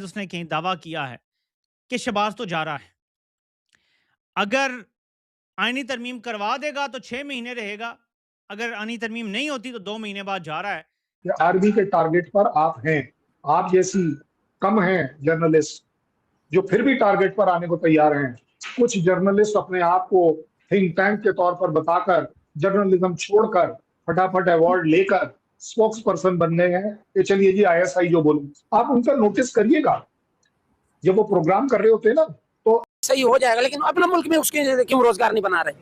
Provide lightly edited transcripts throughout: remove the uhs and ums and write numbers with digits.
उसने कहीं दावा किया है कि शहबाज तो जा रहा है, अगर आईनी तरमीम करवा देगा तो 6 महीने रहेगा, अगर आईनी तरमीम नहीं होती तो 2 महीने बाद जा रहा है। आर्मी के टारगेट पर आप हैं, आप जैसी कम हैं जर्नलिस्ट जो फिर भी टारगेट पर आने को तैयार हैं। कुछ जर्नलिस्ट अपने आप को थिंक टैंक के तौर पर बताकर जर्नलिज्म छोड़कर फटाफट अवार्ड लेकर स्पोक्स पर्सन बन गए हैं कि चलिए जी आईएसआई जो बोलूं। आप उनका नोटिस करिएगा, जब वो प्रोग्राम कर रहे होते हैं ना तो सही हो जाएगा, लेकिन अपना मुल्क में उसके लिए क्यों रोजगार नहीं बना रहे?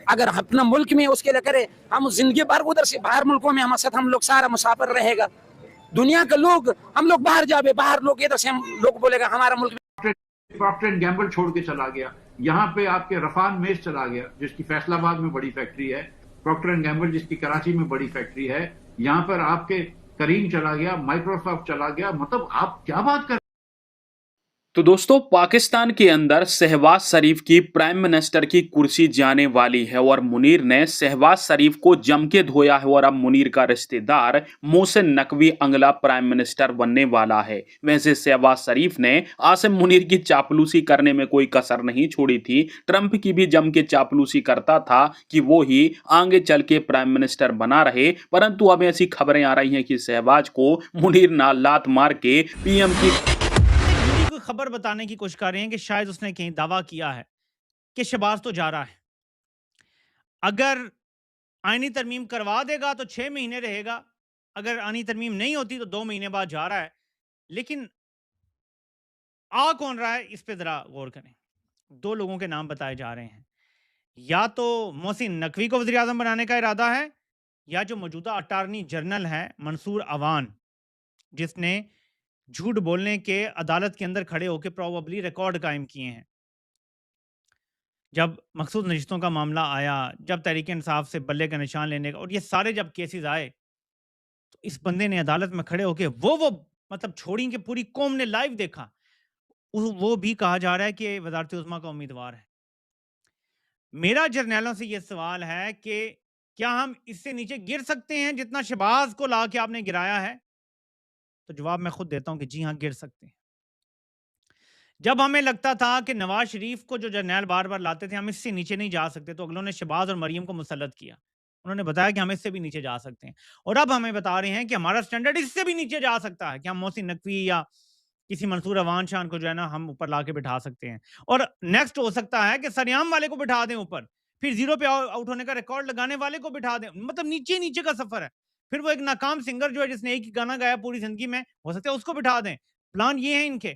अगर अपना मुल्क में उसके लिए करे, हम जिंदगी भर उधर से बाहर मुल्कों में हमारे साथ हम लोग सारा मुसाफिर रहेगा। दुनिया के लोग, हम लोग बाहर जावे, बाहर लोग इधर से हम लोग बोलेगा हमारा मुल्क। प्रॉक्टर एंड गैम्बल छोड़ के चला गया, यहाँ पे आपके रफान मेस चला गया जिसकी फैसलाबाद में बड़ी फैक्ट्री है, प्रॉक्टर एंड गैम्बल जिसकी कराची में बड़ी फैक्ट्री है, यहाँ पर आपके करीम चला गया, माइक्रोसॉफ्ट चला गया। मतलब आप क्या बात कर। तो दोस्तों, पाकिस्तान के अंदर शहबाज शरीफ की प्राइम मिनिस्टर की कुर्सी जाने वाली है और मुनीर ने शहबाज शरीफ को जम के धोया है और अब मुनीर का रिश्तेदार मोहसिन नकवी अगला प्राइम मिनिस्टर बनने वाला है। वैसे शहबाज शरीफ ने आसिम मुनीर की चापलूसी करने में कोई कसर नहीं छोड़ी थी, ट्रंप की भी जम के चापलूसी करता था कि वो ही आगे चल के प्राइम मिनिस्टर बना रहे, परंतु अब ऐसी खबरें आ रही हैं कि शहबाज को मुनीर ना लात मार के पीएम की खबर बताने की कोशिश कर रहे हैं कि शायद उसने कहीं दावा किया है कि शहबाज तो जा रहा है, अगर आईनी तरमीम करवा देगा तो 6 महीने रहेगा, अगर आईनी तरमीम नहीं होती तो 2 महीने बाद जा रहा है। लेकिन आ कौन रहा है, इस पे जरा गौर करें। 2 लोगों के नाम बताए जा रहे हैं, या तो मोहसिन नकवी को वज़ीर आज़म बनाने का इरादा है, या जो मौजूदा अटार्नी जनरल है मंसूर अवान, जिसने झूठ बोलने के अदालत के अंदर खड़े होकर प्रोबेबली रिकॉर्ड कायम किए हैं। जब मखसूस नशिस्तों का मामला आया, जब तहरीक इंसाफ से बल्ले का निशान लेने का, और ये सारे जब केसेस आए, तो इस बंदे ने अदालत में खड़े होकर वो मतलब छोड़ी कि पूरी कौम ने लाइव देखा, वो भी कहा जा रहा है कि वज़ारत उज़्मा का उम्मीदवार है। मेरा जर्नैलों से ये सवाल है कि क्या हम इससे नीचे गिर सकते हैं जितना शहबाज को ला के आपने गिराया है? तो जवाब मैं खुद देता हूं कि जी हाँ, गिर सकते हैं। जब हमें लगता था कि नवाज शरीफ को जो जर्नैल बार बार लाते थे हम इससे नीचे नहीं जा सकते, तो अगलों ने शहबाज और मरियम को मुसल्लत किया। उन्होंने बताया कि हम इससे भी नीचे जा सकते हैं, और अब हमें बता रहे हैं कि हमारा स्टैंडर्ड इससे भी नीचे जा सकता है कि हम मोहसिन नकवी या किसी मंसूर अवान शान को जो है ना हम ऊपर ला के बिठा सकते हैं। और नेक्स्ट हो सकता है कि सरेआम वाले को बिठा दें ऊपर, फिर जीरो पे आउट होने का रिकॉर्ड लगाने वाले को बिठा दें। मतलब नीचे नीचे का सफर है। फिर वो एक नाकाम सिंगर जो है जिसने एक ही गाना गाया पूरी जिंदगी में, हो सकता है उसको बिठा दें। प्लान ये है इनके।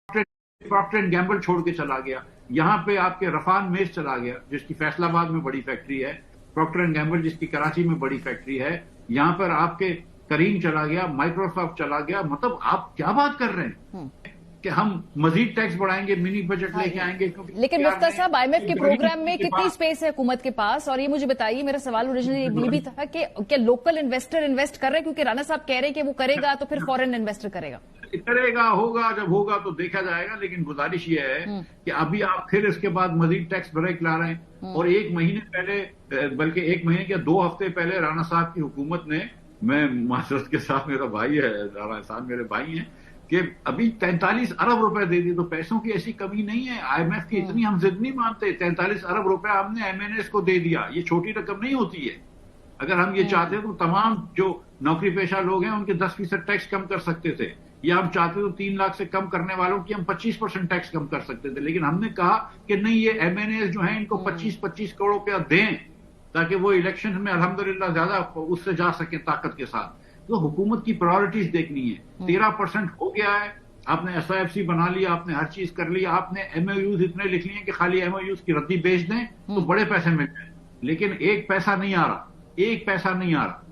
प्रॉक्टर एंड गैम्बल छोड़ के चला गया, यहाँ पे आपके रफान मेस चला गया जिसकी फैसलाबाद में बड़ी फैक्ट्री है, प्रॉक्टर एंड गैम्बल जिसकी कराची में बड़ी फैक्ट्री है, यहाँ पर आपके करीम चला गया, माइक्रोसॉफ्ट चला गया। मतलब आप क्या बात कर रहे हैं कि हम मजीद टैक्स बढ़ाएंगे, मिनी बजट लेके आएंगे। लेकिन मुफ्ती साहब, आईएमएफ के प्रोग्राम में कितनी स्पेस है हुकूमत के पास? और ये मुझे बताइए, मेरा सवाल ओरिजिनली ये भी था कि क्या लोकल इन्वेस्टर इन्वेस्ट कर रहे हैं? क्योंकि राणा साहब कह रहे हैं कि वो करेगा तो फिर फॉरेन इन्वेस्टर करेगा, होगा, जब होगा तो देखा जाएगा। लेकिन गुजारिश ये है कि अभी आप फिर इसके बाद मजीद टैक्स ब्रेक ला रहे हैं। और 1 महीने पहले, बल्कि 1 महीने के 2 हफ्ते पहले राणा साहब की हुकूमत ने, मैं माजरत के साथ, मेरा भाई है राणा साहब, मेरे भाई हैं, कि अभी 43 अरब रुपए दे दिए। तो पैसों की ऐसी कमी नहीं है, आईएमएफ की इतनी हम जिद नहीं मानते। 43 अरब रुपए हमने एमएनएस को दे दिया, ये छोटी रकम नहीं होती है। अगर हम ये चाहते तो तमाम जो नौकरी पेशा लोग हैं उनके 10% टैक्स कम कर सकते थे, या हम चाहते तो 3 लाख से कम करने वालों की हम 25% टैक्स कम कर सकते थे। लेकिन हमने कहा कि नहीं, ये एमएनएस जो है इनको 25-25 करोड़ रुपया दें ताकि वो इलेक्शन में अल्हम्दुलिल्लाह ज्यादा उससे जा सके ताकत के साथ। तो हुकूमत की प्रायोरिटीज देखनी है। 13% हो गया है, आपने एसआईएफसी बना लिया, आपने हर चीज कर लिया, आपने एमओयूज इतने लिख लिए कि खाली एमओयूज की रद्दी बेच दें तो बड़े पैसे मिल जाए। लेकिन 1 पैसा नहीं आ रहा, 1 पैसा नहीं आ रहा।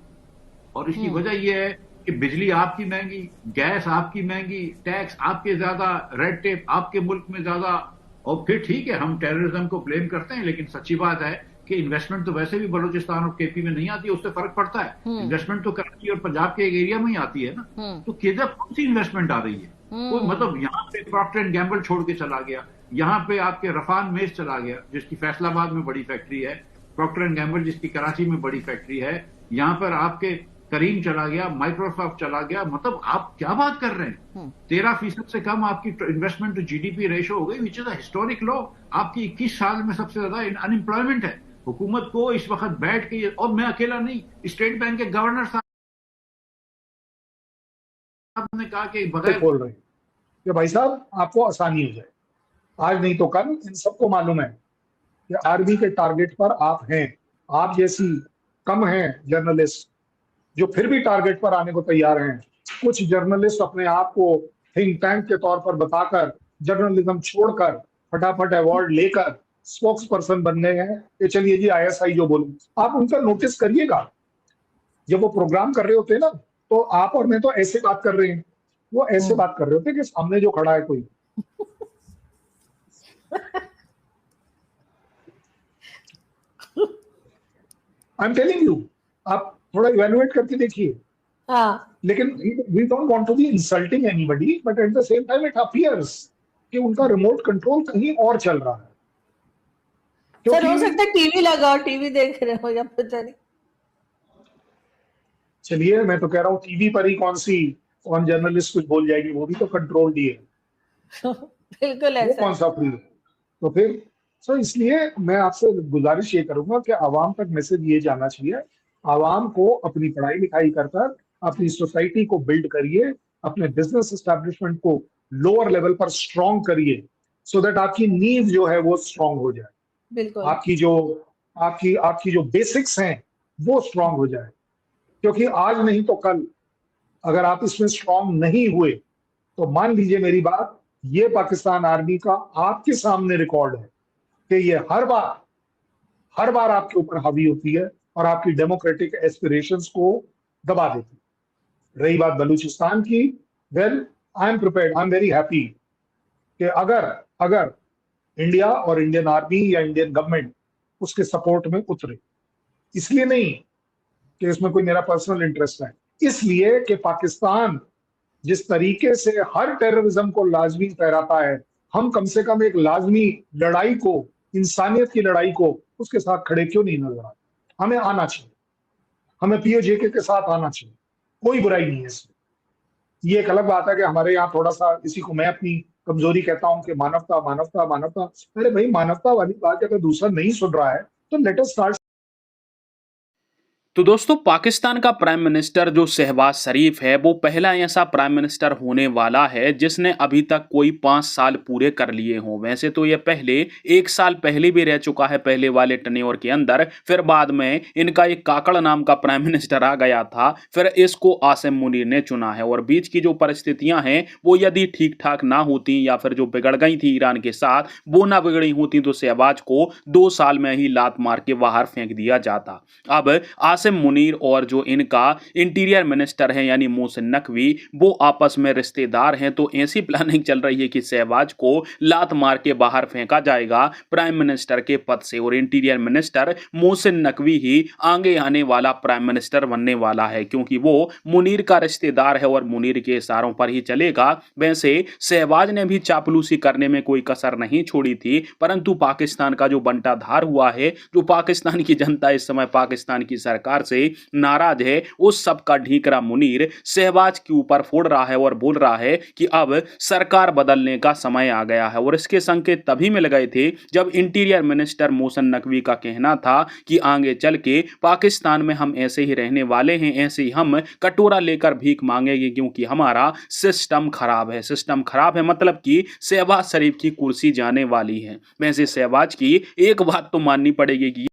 और इसकी वजह यह है कि बिजली आपकी महंगी, गैस आपकी महंगी, टैक्स आपके ज्यादा, रेड टेप आपके मुल्क में ज्यादा। और फिर ठीक है, हम टेररिज्म को ब्लेम करते हैं, लेकिन सच्ची बात है कि इन्वेस्टमेंट तो वैसे भी बलूचिस्तान और केपी में नहीं आती है, उससे फर्क पड़ता है। इन्वेस्टमेंट तो कराची और पंजाब के एक एरिया में ही आती है ना। तो किधर कौन सी इन्वेस्टमेंट आ रही है? कोई मतलब यहाँ पे प्रॉक्टर एंड गैम्बल छोड़ के चला गया, यहाँ पे आपके रफान मेस चला गया जिसकी फैसलाबाद में बड़ी फैक्ट्री है, प्रॉक्टर एंड गैम्बल जिसकी कराची में बड़ी फैक्ट्री है, यहाँ पर आपके करीम चला गया, माइक्रोसॉफ्ट चला गया, मतलब आप क्या बात कर रहे हैं? 13% से कम आपकी इन्वेस्टमेंट टू जीडीपी रेशो हो गई, विच इज अ हिस्टोरिक लो। आपकी 21 साल में सबसे ज्यादा अनएम्प्लॉयमेंट है। हुकूमत को इस वक्त बैठ के, और मैं अकेला नहीं, स्टेट बैंक के गवर्नर साहब ने कहा कि बगैर बोल रहे हैं कि भाई साहब आपको आसानी हो जाए, आज नहीं तो कल इन सबको मालूम है कि आर्मी के टारगेट पर आप हैं। आप जैसी कम हैं जर्नलिस्ट जो फिर भी टारगेट पर आने को तैयार हैं। कुछ जर्नलिस्ट अपने आप को थिंक टैंक के तौर पर बताकर, जर्नलिज्म छोड़कर, फटाफट अवार्ड लेकर स्पोक्स पर्सन बनने हैं कि चलिए जी आईएसआई जो बोलूं। आप उनका नोटिस करिएगा, जब वो प्रोग्राम कर रहे होते हैं ना, तो आप और मैं तो ऐसे बात कर रहे हैं, वो ऐसे बात कर रहे होते हैं कि सामने जो खड़ा है कोई। आई एम टेलिंग यू, आप थोड़ा इवेलुएट करके देखिए। हाँ लेकिन we don't want to be insulting anybody, but at the same time it appears कि उनका रिमोट कंट्रोल कहीं और चल रहा है। सर, हो सकता है टीवी लगाओ, टीवी देख रहे हो या पता नहीं। चलिए, मैं तो कह रहा हूँ टीवी पर ही कौन जर्नलिस्ट कुछ बोल जाएगी, वो भी तो कंट्रोल ही है। बिल्कुल वो ऐसा कौन सा फ्री है? तो फिर इसलिए मैं आपसे गुजारिश ये करूंगा कि आवाम तक मैसेज ये जाना चाहिए। आवाम को अपनी पढ़ाई लिखाई कर अपनी सोसाइटी को बिल्ड करिए, अपने बिजनेस एस्टैब्लिशमेंट को लोअर लेवल पर स्ट्रॉन्ग करिए, सो दैट आपकी नींव जो है वो स्ट्रॉन्ग हो जाए। बिल्कुल आपकी जो बेसिक्स हैं वो स्ट्रॉन्ग हो जाए। क्योंकि आज नहीं तो कल अगर आप इसमें स्ट्रॉन्ग नहीं हुए तो मान लीजिए मेरी बात, ये पाकिस्तान आर्मी का आपके सामने रिकॉर्ड है कि ये हर बार आपके ऊपर हावी होती है और आपकी डेमोक्रेटिक एस्पिरेशंस को दबा देती है। रही बात बलूचिस्तान की, well I am prepared, I am very happy कि अगर इंडिया और इंडियन आर्मी या इंडियन गवर्नमेंट उसके सपोर्ट में उतरे, इसलिए नहीं कि इसमें कोई मेरा पर्सनल इंटरेस्ट है, इसलिए कि पाकिस्तान जिस तरीके से हर टेररिज्म को लाजमी ठहराता है, हम कम से कम एक लाजमी लड़ाई को, इंसानियत की लड़ाई को उसके साथ खड़े क्यों नहीं नजर आते? हमें आना चाहिए, हमें पीओजेके के साथ आना चाहिए, कोई बुराई नहीं है इसमें। ये एक अलग बात है कि हमारे यहाँ थोड़ा सा, इसी को मैं अपनी कमजोरी कहता हूं कि मानवता मानवता मानवता। अरे भाई, मानवता वाली बात अगर दूसरा नहीं सुन रहा है तो लेट अस स्टार्ट। तो दोस्तों, पाकिस्तान का प्राइम मिनिस्टर जो शहबाज शरीफ है वो पहला ऐसा प्राइम मिनिस्टर होने वाला है जिसने अभी तक कोई 5 साल पूरे कर लिए हों। वैसे तो ये पहले 1 साल पहले भी रह चुका है पहले वाले टर्न्योर के अंदर, फिर बाद में इनका एक काकड़ नाम का प्राइम मिनिस्टर आ गया था, फिर इसको आसिम मुनीर ने चुना है। और बीच की जो परिस्थितियां हैं वो यदि ठीक ठाक ना होती या फिर जो बिगड़ गई थी ईरान के साथ, वो ना बिगड़ी होती तो शहबाज को 2 साल में ही लात मार के बाहर फेंक दिया जाता। अब आसिम मुनीर और जो इनका इंटीरियर मिनिस्टर है यानी मोहसिन नकवी, वो आपस में रिश्तेदार हैं, तो ऐसी प्लानिंग चल रही है कि शहबाज को लात मार के बाहर फेंका जाएगा प्राइम मिनिस्टर के पद से, और इंटीरियर मिनिस्टर मोहसिन नकवी ही आगे आने वाला प्राइम मिनिस्टर बनने वाला है, क्योंकि वो मुनीर का रिश्तेदार है और मुनीर के इशारों पर ही चलेगा। वैसे शहबाज ने भी चापलूसी करने में कोई कसर नहीं छोड़ी थी, परंतु पाकिस्तान का जो बंटाधार हुआ है, जो पाकिस्तान की जनता इस समय पाकिस्तान की सरकार से नाराज है, उस सब का ढीकरा मुनीर शहबाज के ऊपर फोड़ रहा है और बोल रहा है कि अब सरकार बदलने का समय आ गया है। और इसके संकेत तभी मिल गए थे जब इंटीरियर मिनिस्टर मोहसिन नकवी का कहना था कि आगे चल के पाकिस्तान में हम ऐसे ही रहने वाले हैं, ऐसे ही हम कटोरा लेकर भीख मांगेंगे, क्योंकि हमारा सिस्टम खराब है। सिस्टम खराब है मतलब कि शहबाज शरीफ की कुर्सी जाने वाली है। वैसे शहबाज की एक बात तो माननी पड़ेगी कि